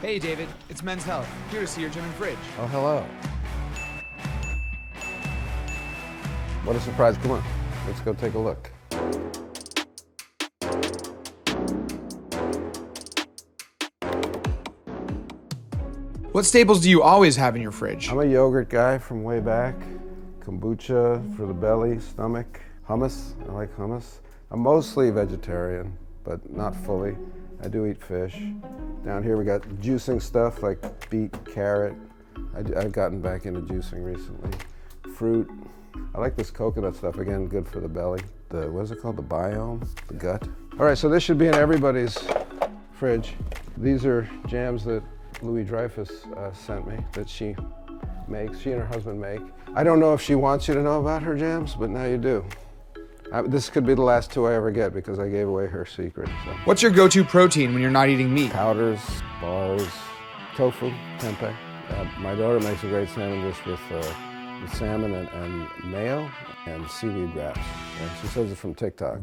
Hey David, it's Men's Health. Here to see your gym and fridge. Oh, hello. What a surprise. Come on, let's go take a look. What staples do you always have in your fridge? I'm a yogurt guy from way back. Kombucha for the belly, stomach. Hummus, I like hummus. I'm mostly vegetarian, but not fully. I do eat fish. Down here we got juicing stuff like beet, carrot. I've gotten back into juicing recently. Fruit. I like this coconut stuff, again, good for the belly. What is it called, the biome, the gut? All right, so this should be in everybody's fridge. These are jams that Louis Dreyfus sent me, that she makes, she and her husband make. I don't know if she wants you to know about her jams, but now you do. This could be the last two I ever get because I gave away her secret. So. What's your go-to protein when you're not eating meat? Powders, bars, tofu, tempeh. My daughter makes a great salmon dish with salmon and mayo and seaweed wraps. And she says it's from TikTok.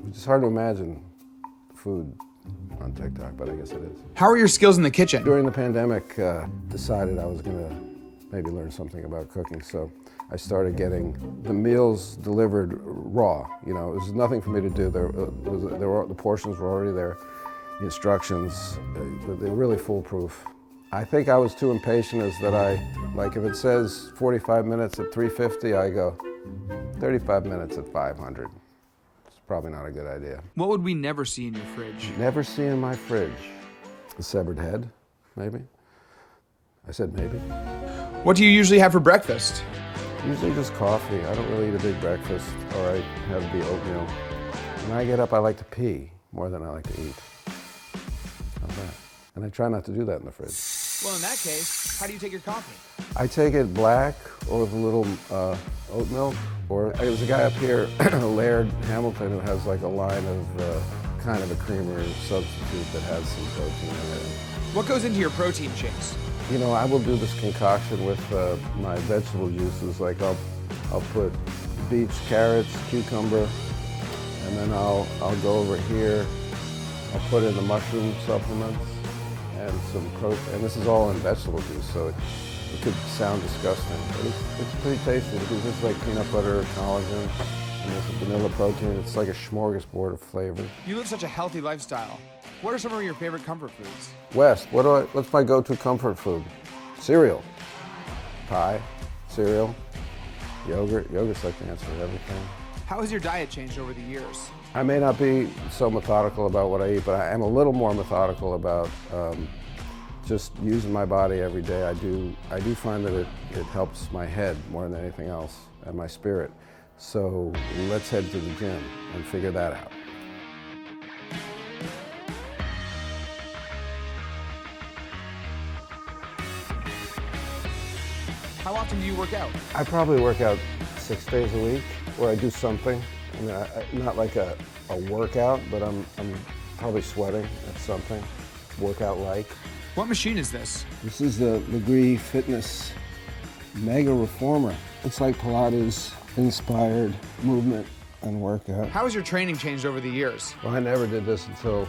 It's hard to imagine food on TikTok, but I guess it is. How are your skills in the kitchen? During the pandemic, decided I was gonna maybe learn something about cooking, so I started getting the meals delivered raw. You know, there was nothing for me to do. The portions were already there, the instructions, they were really foolproof. I think I was too impatient as that like if it says 45 minutes at 350, I go 35 minutes at 500. It's probably not a good idea. What would we never see in your fridge? Never see in my fridge. A severed head, maybe. I said maybe. What do you usually have for breakfast? Usually just coffee. I don't really eat a big breakfast, or I have the oatmeal. When I get up, I like to pee more than I like to eat. How's that? And I try not to do that in the fridge. Well, in that case, how do you take your coffee? I take it black or with a little oat milk, or there's a guy up here, Laird Hamilton, who has like a line of kind of a creamer substitute that has some protein in it. What goes into your protein shakes? You know, I will do this concoction with my vegetable juices. Like I'll put beets, carrots, cucumber, and then I'll go over here. I'll put in the mushroom supplements and some protein. And this is all in vegetable juice, so it could sound disgusting, but it's pretty tasty because it's like peanut butter, collagen, and there's a vanilla protein. It's like a smorgasbord of flavors. You live such a healthy lifestyle. What are some of your favorite comfort foods? West, what's my go-to comfort food? Cereal. Pie, cereal, yogurt. Yogurt's like the answer to everything. How has your diet changed over the years? I may not be so methodical about what I eat, but I am a little more methodical about just using my body every day. I do find that it helps my head more than anything else, and my spirit. So let's head to the gym and figure that out. How often do you work out? I probably work out 6 days a week, or I do something. I mean, not like a workout, but I'm probably sweating at something, workout-like. What machine is this? This is the Legree Fitness Mega Reformer. It's like Pilates-inspired movement and workout. How has your training changed over the years? Well, I never did this until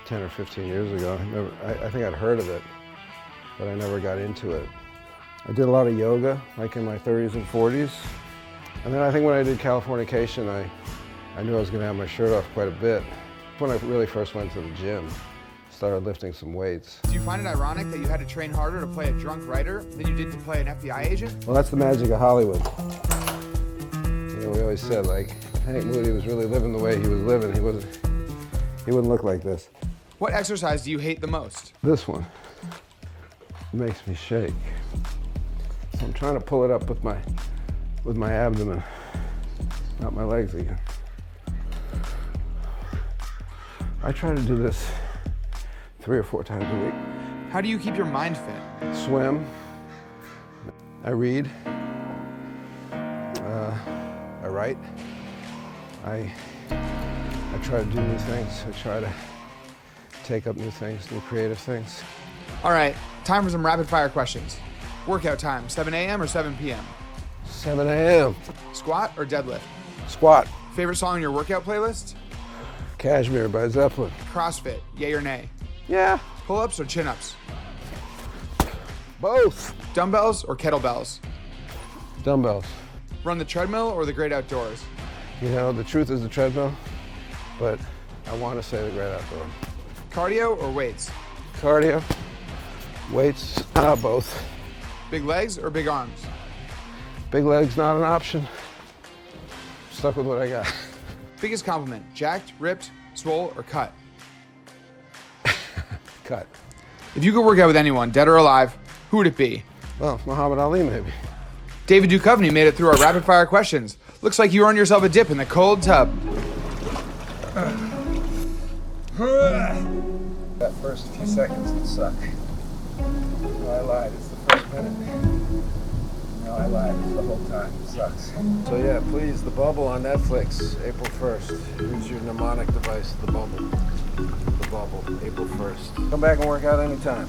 10 or 15 years ago. I think I'd heard of it, but I never got into it. I did a lot of yoga, like in my 30s and 40s. And then I think when I did Californication, I knew I was going to have my shirt off quite a bit. When I really first went to the gym, started lifting some weights. Do you find it ironic that you had to train harder to play a drunk writer than you did to play an FBI agent? Well, that's the magic of Hollywood. You know, we always said, like, if Hank Moody was really living the way he was living, he wouldn't look like this. What exercise do you hate the most? This one. It makes me shake. So I'm trying to pull it up with my abdomen, not my legs again. I try to do this 3 or 4 times a week. How do you keep your mind fit? Swim. I read. I write. I try to do new things. I try to take up new things, new creative things. All right, time for some rapid fire questions. Workout time, 7 a.m. or 7 p.m.? 7 a.m. Squat or deadlift? Squat. Favorite song on your workout playlist? Cashmere by Zeppelin. CrossFit, yay or nay? Yeah, Pull-ups or chin-ups? both. Dumbbells or kettlebells? Dumbbells. Run the treadmill or the great outdoors? You know, the truth is the treadmill, but I want to say the great outdoor. Cardio or weights? Cardio, weights, both. Big legs or big arms? Big legs, not an option. Stuck with what I got. Biggest compliment, jacked, ripped, swole, or cut? Cut. If you could work out with anyone, dead or alive, who would it be? Well, Muhammad Ali, maybe. David Duchovny made it through our rapid fire questions. Looks like you earned yourself a dip in the cold tub. That first few seconds would suck. No, I lied. It's the first minute. No, I lied. It's the whole time. It sucks. So yeah, please, The Bubble on Netflix, April 1st. Use your mnemonic device, The Bubble. The Bubble, April 1st. Come back and work out anytime.